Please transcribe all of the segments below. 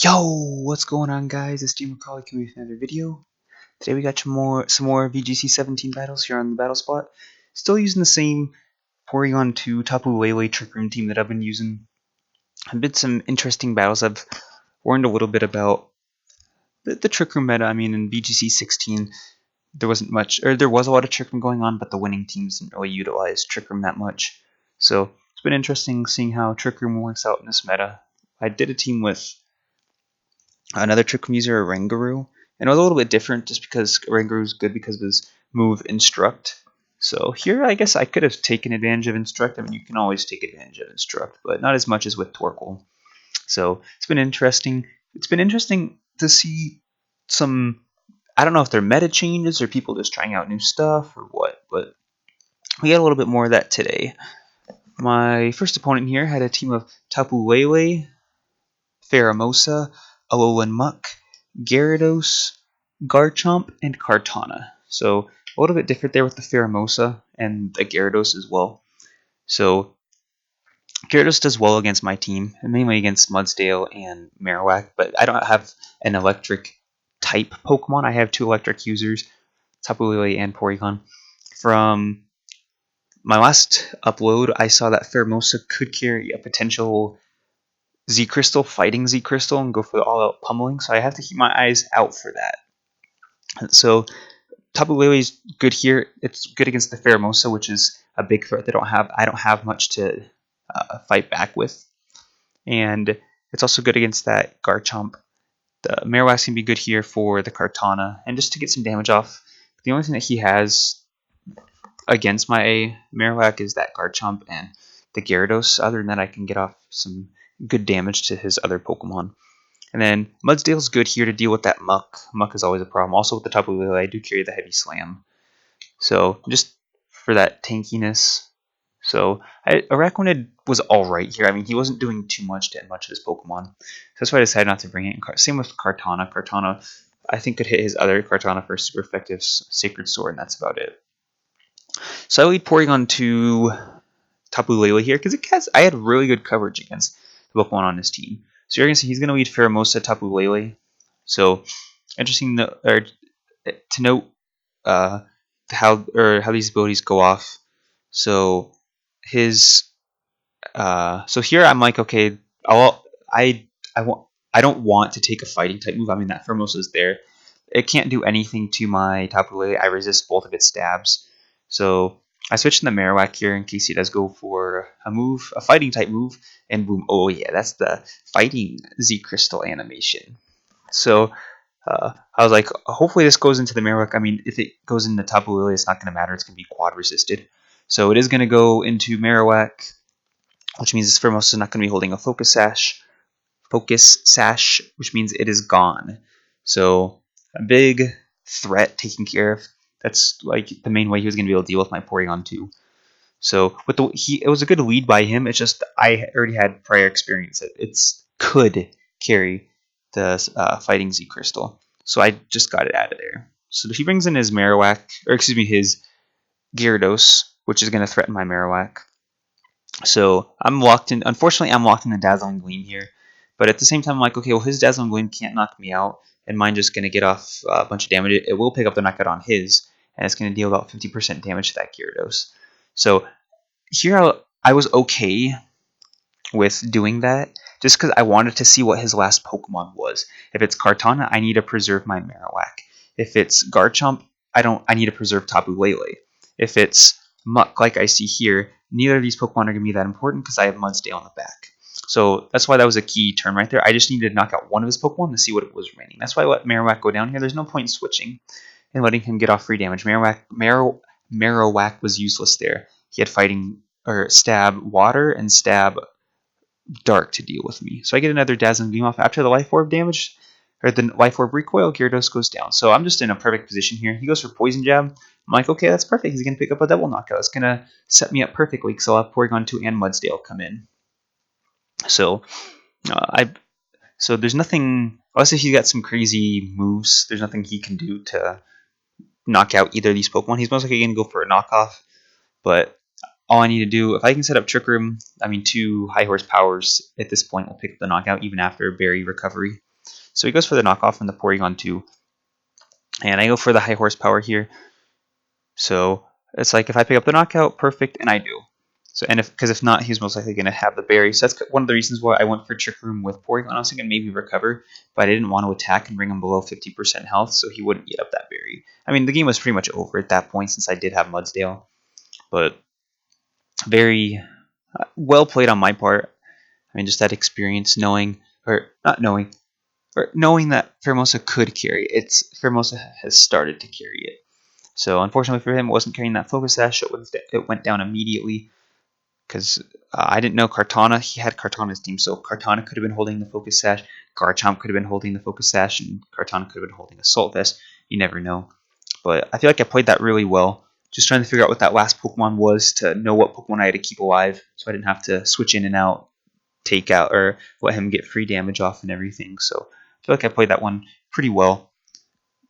Yo, what's going on, guys? It's Dean McCauley coming with another video. Today we got some more VGC 17 battles here on the battle spot. Still using the same Porygon 2 Tapu Lele Trick Room team that I've been using. I've been some interesting battles. I've learned a little bit about the Trick Room meta. I mean, in VGC 16, there wasn't much, or there was a lot of Trick Room going on, but the winning teams didn't really utilize Trick Room that much. So it's been interesting seeing how Trick Room works out in this meta. I did a team with another Trick Room user, Rangaroo, and it was a little bit different just because Rangaroo is good because of his move Instruct. So here I guess I could have taken advantage of Instruct. I mean, you can always take advantage of Instruct, but not as much as with Torkoal. So it's been interesting. It's been interesting to see some, I don't know if they're meta changes or people just trying out new stuff or what, but we got a little bit more of that today. My first opponent here had a team of Tapu Lele, Pheromosa, Alolan Muck, Gyarados, Garchomp, and Kartana. So a little bit different there with the Pheromosa and the Gyarados as well. So Gyarados does well against my team, mainly against Mudsdale and Marowak, but I don't have an electric type Pokemon. I have two electric users, Tapu Lele and Porygon. From my last upload, I saw that Pheromosa could carry a potential Z Crystal, fighting Z Crystal, and go for the all-out pummeling, so I have to keep my eyes out for that. So Tapu Lele is good here. It's good against the Pheromosa, which is a big threat. I don't have much to fight back with, and it's also good against that Garchomp. The Marowak can be good here for the Kartana, and just to get some damage off. The only thing that he has against my Marowak is that Garchomp and the Gyarados. Other than that, I can get off some good damage to his other Pokemon. And then Mudsdale's good here to deal with that Muck. Muck is always a problem. Also with the Tapu Lele, I do carry the Heavy Slam. So just for that tankiness. So Araquanid was alright here. I mean, he wasn't doing too much to much of his Pokemon. So that's why I decided not to bring it in. Same with Kartana. Kartana, I think, could hit his other Kartana for a super effective Sacred Sword, and that's about it. So I lead Porygon to Tapu Lele here because I had really good coverage against the Pokemon on his team. So you're going to see he's going to lead Pheromosa, Tapu Lele. So interesting to note how these abilities go off. So his so here I'm like, okay, I don't want to take a fighting type move. I mean, that Pheromosa is there. It can't do anything to my Tapu Lele. I resist both of its stabs. So I switched to the Marowak here in case he does go for a fighting type move, and boom, oh yeah, that's the fighting Z Crystal animation. So I was like, hopefully this goes into the Marowak. I mean, if it goes into Tapu Lele, it's not going to matter. It's going to be quad resisted. So it is going to go into Marowak, which means this Pheromosa is not going to be holding a Focus Sash, which means it is gone. So a big threat taken care of. That's like the main way he was going to be able to deal with my Porygon 2. So with it was a good lead by him. It's just I already had prior experience. It could carry the fighting Z Crystal. So I just got it out of there. So he brings in his Marowak, or excuse me, his Gyarados, which is going to threaten my Marowak. So I'm locked in. Unfortunately, I'm locked in the Dazzling Gleam here. But at the same time, I'm like, okay, well, his Dazzling Gleam can't knock me out, and mine just going to get off a bunch of damage. It will pick up the knockout on his, and it's going to deal about 50% damage to that Gyarados. So here I was okay with doing that, just because I wanted to see what his last Pokemon was. If it's Kartana, I need to preserve my Marowak. If it's Garchomp, I need to preserve Tapu Lele. If it's Muck, like I see here, neither of these Pokemon are going to be that important because I have Mudsdale on the back. So that's why that was a key turn right there. I just needed to knock out one of his Pokemon to see what it was remaining. That's why I let Marowak go down here. There's no point in switching and letting him get off free damage. Marowak was useless there. He had fighting or stab water and stab dark to deal with me. So I get another Dazzling Beam off after the Life Orb damage, or the Life Orb recoil, Gyarados goes down. So I'm just in a perfect position here. He goes for Poison Jab. I'm like, okay, that's perfect. He's going to pick up a double knockout. It's going to set me up perfectly because I'll have Porygon 2 and Mudsdale come in. So so there's nothing, unless if he's got some crazy moves, there's nothing he can do to knock out either of these Pokemon. He's most likely going to go for a knockoff, but all I need to do, if I can set up Trick Room, I mean 2 high horse powers at this point will pick up the knockout even after Berry recovery. So he goes for the knockoff and the Porygon 2. And I go for the high horsepower here. So it's like if I pick up the knockout, perfect, and I do. So and if not, he's most likely going to have the berry. So that's one of the reasons why I went for Trick Room with Porygon. I was thinking maybe recover, but I didn't want to attack and bring him below 50% health, so he wouldn't eat up that berry. I mean, the game was pretty much over at that point since I did have Mudsdale, but very well played on my part. I mean, just that experience, knowing or not knowing, or knowing that Pheromosa could carry. Pheromosa has started to carry it. So unfortunately for him, it wasn't carrying that Focus Sash. It went down immediately because I didn't know Kartana. He had Kartana's team, so Kartana could have been holding the Focus Sash. Garchomp could have been holding the Focus Sash, and Kartana could have been holding Assault Vest. You never know. But I feel like I played that really well. Just trying to figure out what that last Pokemon was to know what Pokemon I had to keep alive, so I didn't have to switch in and out, take out, or let him get free damage off and everything. So I feel like I played that one pretty well.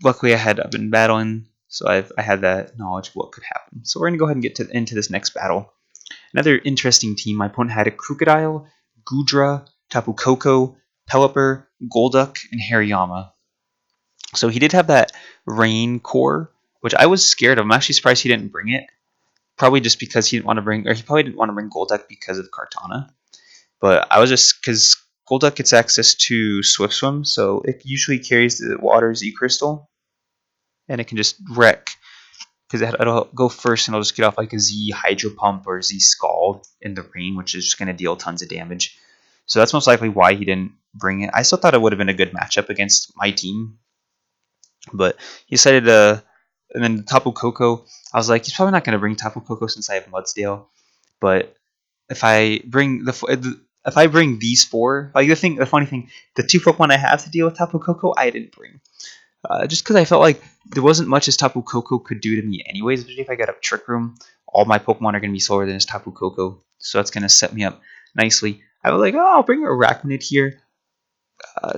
Luckily, I've been battling, so I had that knowledge of what could happen. So we're gonna go ahead and get into this next battle. Another interesting team. My opponent had a Crocodile, Goodra, Tapu Koko, Pelipper, Golduck, and Hariyama. So he did have that Rain core, which I was scared of. I'm actually surprised he didn't bring it. Probably just because he probably didn't want to bring Golduck because of Kartana. But I was just because Golduck gets access to Swift Swim, so it usually carries the Water Z Crystal, and it can just wreck because it'll go first and it'll just get off like a Z Hydro Pump or Z Scald in the rain, which is just going to deal tons of damage. So that's most likely why he didn't bring it. I still thought it would have been a good matchup against my team, but he decided to. And then Tapu Koko, I was like, he's probably not going to bring Tapu Koko since I have Mudsdale. But if I bring these four, like the funny thing, the two Pokemon I have to deal with Tapu Koko, I didn't bring. Just because I felt like there wasn't much his Tapu Koko could do to me anyways, especially if I got a Trick Room. All my Pokemon are going to be slower than his Tapu Koko, so that's going to set me up nicely. I was like, oh, I'll bring a Arachnid here.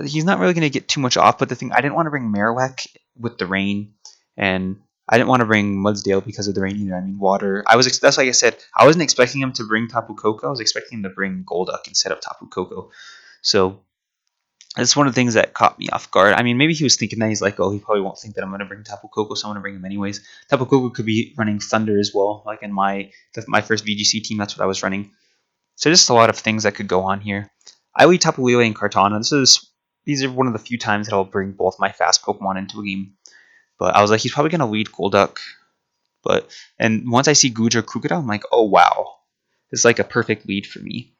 He's not really going to get too much off, but the thing, I didn't want to bring Marowak with the rain, and I didn't want to bring Mudsdale because of the rain either. I mean, water. That's like I said, I wasn't expecting him to bring Tapu Koko. I was expecting him to bring Golduck instead of Tapu Koko. So that's one of the things that caught me off guard. I mean, maybe he was thinking that he's like, oh, he probably won't think that I'm going to bring Tapu Koko, so I'm going to bring him anyways. Tapu Koko could be running Thunder as well, like in my first VGC team. That's what I was running. So just a lot of things that could go on here. I lead Tapu Lele and Kartana. These are one of the few times that I'll bring both my fast Pokemon into a game. But I was like, he's probably going to lead Golduck. And once I see Goodra Crocodile, I'm like, oh wow, this is like a perfect lead for me.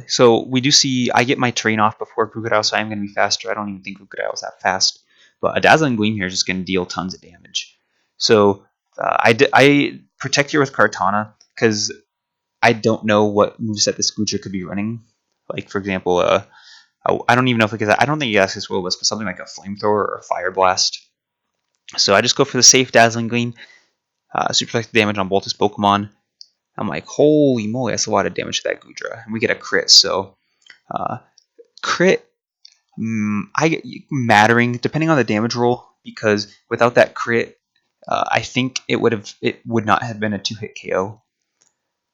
So we do see I get my train off before Crocodile, so I'm going to be faster. I don't even think Crocodile is that fast. But a Dazzling Gleam here is just going to deal tons of damage. So I protect here with Kartana because I don't know what moveset this Goodra could be running. Like, for example, I don't even know if I don't think he has his will list, but something like a Flamethrower or a Fire Blast. So I just go for the safe Dazzling Gleam. Super effective damage on both his Pokemon. I'm like, holy moly, that's a lot of damage to that Goodra. And we get a crit, so crit I get mattering depending on the damage roll, because without that crit, I think it would not have been a 2-hit KO.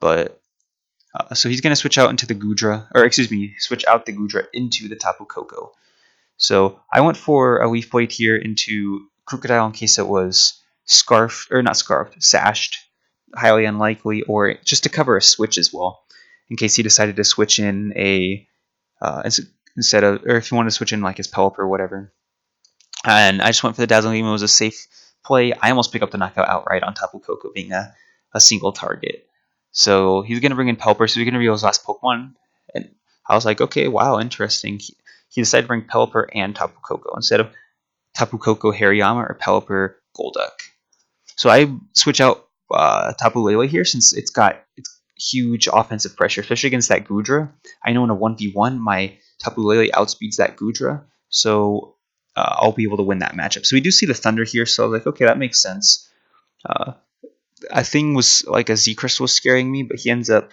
But so he's gonna switch out into the Goodra, or excuse me, switch out the Goodra into the Tapu Koko. So I went for a Leaf Blade here into Crocodile in case it was sashed, highly unlikely, or just to cover a switch as well, in case he decided to switch in a instead of, or if he wanted to switch in like his Pelipper or whatever. And I just went for the Dazzling Gleam. It was a safe play. I almost picked up the knockout outright on Tapu Koko being a single target. So he's going to bring in Pelipper, so he's going to reveal his last Pokemon. And I was like, okay, wow, interesting. He decided to bring Pelipper and Tapu Koko instead of Tapu Koko Hariyama or Pelipper Golduck. So I switch out Tapu Lele here since it's huge offensive pressure, especially against that Goodra. I know in a 1v1, my Tapu Lele outspeeds that Goodra, so I'll be able to win that matchup. So we do see the Thunder here, so I was like, okay, that makes sense. A thing was like a Z Crystal was scaring me, but he ends up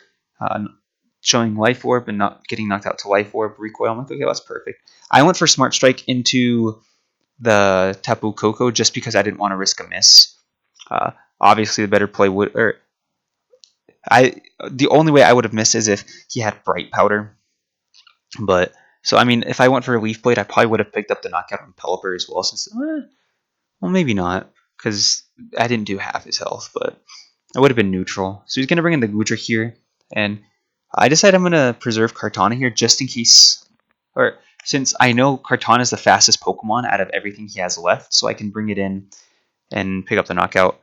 showing Life Orb and not getting knocked out to Life Orb recoil. I'm like, okay, that's perfect. I went for Smart Strike into the Tapu Koko just because I didn't want to risk a miss. Obviously, the better play the only way I would have missed is if he had Bright Powder, but So I mean, if I went for a Leaf Blade, I probably would have picked up the knockout on Pelipper as well. Since well, maybe not, because I didn't do half his health, but I would have been neutral. So he's gonna bring in the Goodra here, and I decided I'm gonna preserve Kartana here just in case, or since I know Kartana is the fastest Pokemon out of everything he has left, so I can bring it in and pick up the knockout.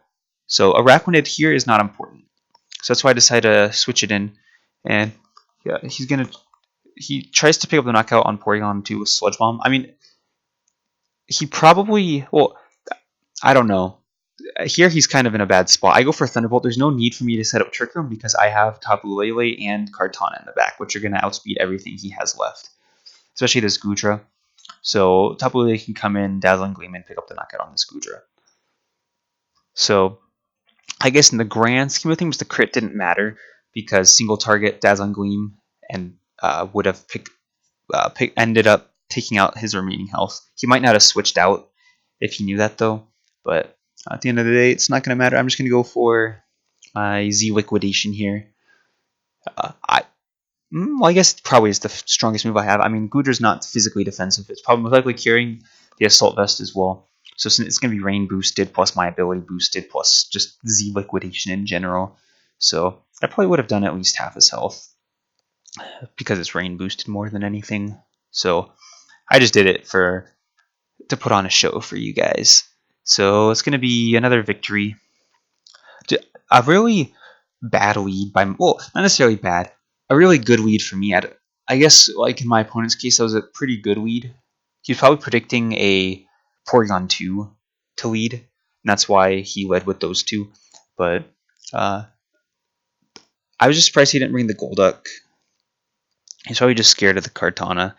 So Araquanid here is not important. So that's why I decided to switch it in. And yeah, he tries to pick up the knockout on Porygon 2 with Sludge Bomb. I mean, he probably, well, I don't know. Here he's kind of in a bad spot. I go for Thunderbolt. There's no need for me to set up Trick Room because I have Tapu Lele and Kartana in the back, which are going to outspeed everything he has left, especially this Goodra. So Tapu Lele can come in, Dazzling Gleam, and pick up the knockout on this Goodra. So I guess in the grand scheme of things, the crit didn't matter because single target Dazzling Gleam and would have ended up taking out his remaining health. He might not have switched out if he knew that though, but at the end of the day, it's not going to matter. I'm just going to go for my Z Liquidation here. Well, I guess it probably is the strongest move I have. I mean, Goodra's not physically defensive. It's probably most likely carrying the Assault Vest as well. So it's going to be Rain boosted, plus my ability boosted, plus just Z Liquidation in general. So I probably would have done at least half his health because it's Rain boosted more than anything. So I just did it to put on a show for you guys. So it's going to be another victory. A really bad lead by, well, not necessarily bad, a really good lead for me. I guess, like in my opponent's case, that was a pretty good lead. He was probably predicting a Porygon 2 to lead, and that's why he led with those two. But I was just surprised he didn't bring the Golduck. He's probably just scared of the Kartana.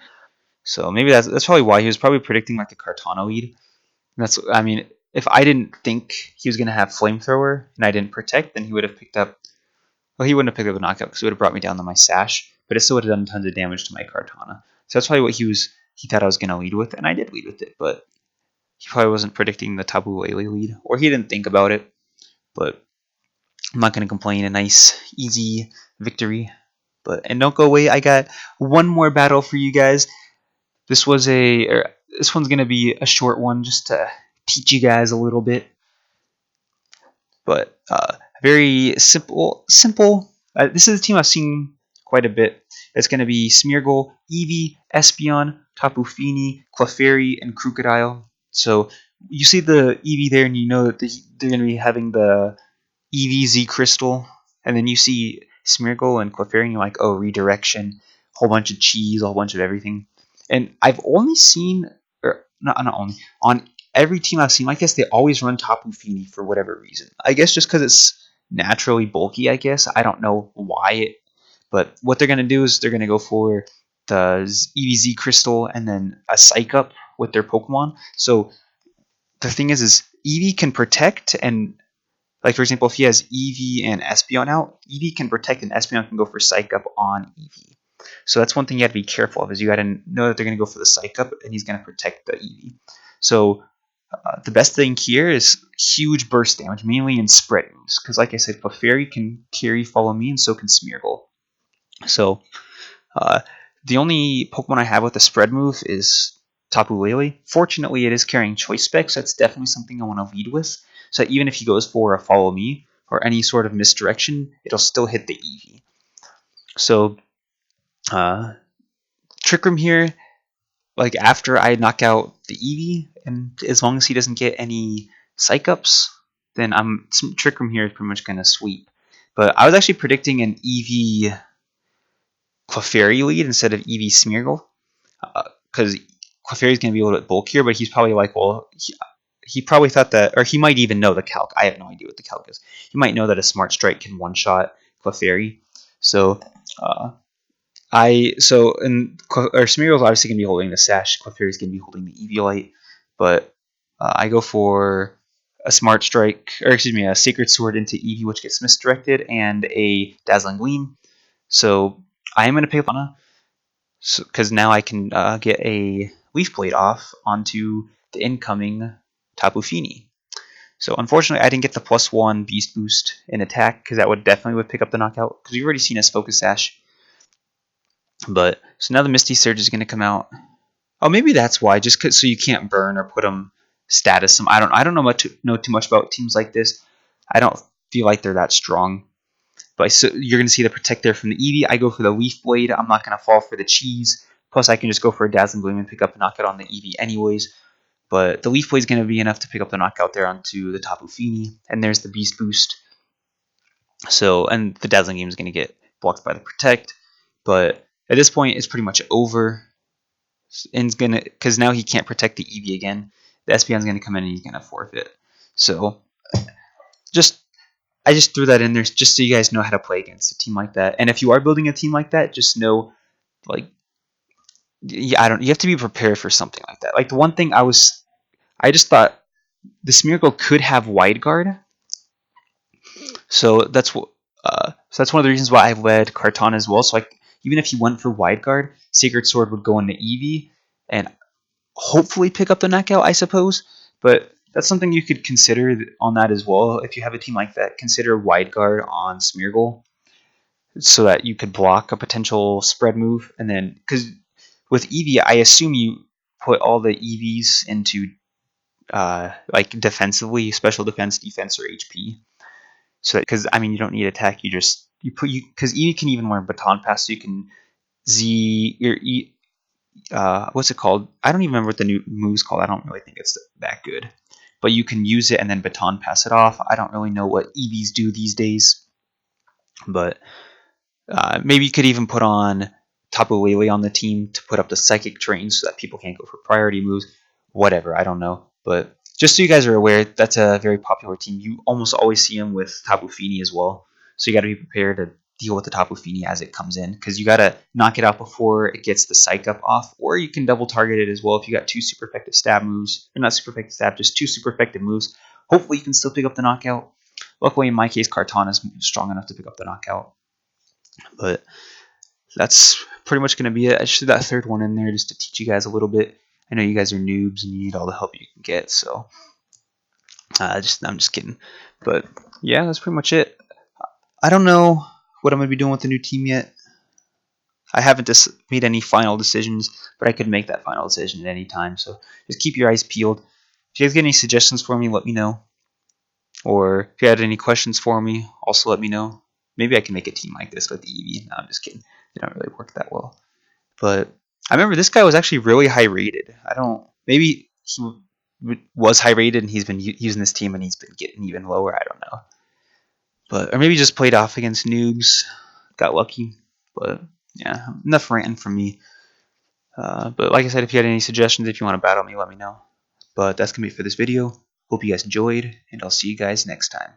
So maybe that's probably why he was probably predicting like a Kartana lead. And that's, I mean, if I didn't think he was going to have Flamethrower and I didn't protect, then he would have picked up. Well, he wouldn't have picked up a knockout because it would have brought me down to my Sash, but it still would have done tons of damage to my Kartana. So that's probably what he thought I was going to lead with, and I did lead with it, but he probably wasn't predicting the Tapu Lele lead, or he didn't think about it. But I'm not going to complain. A nice, easy victory. And don't go away. I got one more battle for you guys. This one's going to be a short one just to teach you guys a little bit. But very simple. This is a team I've seen quite a bit. It's going to be Smeargle, Eevee, Espeon, Tapu Fini, Clefairy, and Crocodile. So you see the Eevee there, and you know that they're going to be having the Eevee Z Crystal. And then you see Smeargle and Clefairy, and you're like, oh, redirection, whole bunch of cheese, a whole bunch of everything. And I've only seen, or not only, on every team I've seen, I guess they always run Tapu Fini for whatever reason. I guess just because it's naturally bulky, I guess. I don't know why. But what they're going to do is they're going to go for the EVZ Crystal and then a Psych Up with their Pokemon. So the thing is Eevee can protect and, like, for example, if he has Eevee and Espeon out, Eevee can protect and Espeon can go for Psych Up on Eevee. So that's one thing you have to be careful of, is you got to know that they're going to go for the Psych Up and he's going to protect the Eevee. So the best thing here is huge burst damage, mainly in spread moves, because like I said, Clefairy can carry Follow Me, and so can Smeargle. So the only Pokemon I have with a spread move is Tapu Lele. Fortunately, it is carrying Choice Specs, so that's definitely something I want to lead with. So that even if he goes for a Follow Me or any sort of misdirection, it'll still hit the Eevee. So Trick Room here, like after I knock out the Eevee, and as long as he doesn't get any Psych Ups, then Trick Room here is pretty much going to sweep. But I was actually predicting an Eevee Clefairy lead instead of Eevee Smeargle, because Clefairy is going to be a little bit bulkier, but he's probably like, well, he probably thought that, or he might even know the calc. I have no idea what the calc is. He might know that a Smart Strike can one-shot Clefairy. So Smeargle's obviously going to be holding the Sash. Clefairy's going to be holding the Eviolite. But I go for a Smart Strike, or excuse me, a Sacred Sword into Eevee, which gets misdirected, and a Dazzling Gleam. So I am going to pick up Lana, because now I can get a Leaf Blade off onto the incoming Tapu Fini. So unfortunately, I didn't get the +1 Beast Boost in attack, because that would definitely pick up the knockout, because we've already seen his Focus Sash. But so now the Misty Surge is going to come out. Oh, maybe that's why. Just so you can't burn or put them status. I don't know too much about teams like this. I don't feel like they're that strong. But so you're going to see the Protect there from the Eevee. I go for the Leaf Blade. I'm not going to fall for the cheese. Plus, I can just go for a Dazzling Gleam and pick up a knockout on the Eevee anyways. But the Leaf Blade is going to be enough to pick up the knockout there onto the Tapu Fini. And there's the Beast Boost. So, and the Dazzling Gleam is going to get blocked by the Protect. But at this point, it's pretty much over. And gonna, because now he can't protect the Eevee again. The Espeon's going to come in and he's going to forfeit. So, I just threw that in there just so you guys know how to play against a team like that. And if you are building a team like that, just know, like, yeah, you have to be prepared for something like that. Like the one thing I just thought the Smeargle could have Wide Guard, so that's what. So that's one of the reasons why I led Kartana as well. So even if he went for Wide Guard, Sacred Sword would go into Eevee and hopefully pick up the knockout, I suppose. But that's something you could consider on that as well. If you have a team like that, consider Wide Guard on Smeargle so that you could block a potential spread move. And then, because with Eevee, I assume you put all the EVs into like defensively, special defense, defense, or HP. So because I mean you don't need attack, because Eevee can even learn Baton Pass, so you can what's it called? I don't even remember what the new move's called. I don't really think it's that good, but you can use it and then Baton Pass it off. I don't really know what EVs do these days, but maybe you could even put on Tapu Lele on the team to put up the Psychic Terrain so that people can't go for priority moves. Whatever, I don't know. But just so you guys are aware, that's a very popular team. You almost always see them with Tapu Fini as well. So you got to be prepared to deal with the Tapu Fini as it comes in, because you got to knock it out before it gets the Psych Up off, or you can double target it as well if you got two super effective stab moves. Or not super effective stab, just two super effective moves. Hopefully you can still pick up the knockout. Luckily in my case, Kartana is strong enough to pick up the knockout. But that's pretty much going to be it. I just threw that third one in there just to teach you guys a little bit. I know you guys are noobs and you need all the help you can get, so I'm just kidding. But yeah, that's pretty much it. I don't know what I'm going to be doing with the new team yet. I haven't made any final decisions, but I could make that final decision at any time. So just keep your eyes peeled. If you guys get any suggestions for me, let me know. Or if you had any questions for me, also let me know. Maybe I can make a team like this with the Eevee. No, I'm just kidding. They don't really work that well. But I remember this guy was actually really high rated. Maybe he was high rated and he's been using this team and he's been getting even lower. I don't know. Or maybe just played off against noobs, got lucky. But yeah, enough ranting from me. But like I said, if you had any suggestions, if you want to battle me, let me know. But that's going to be it for this video. Hope you guys enjoyed, and I'll see you guys next time.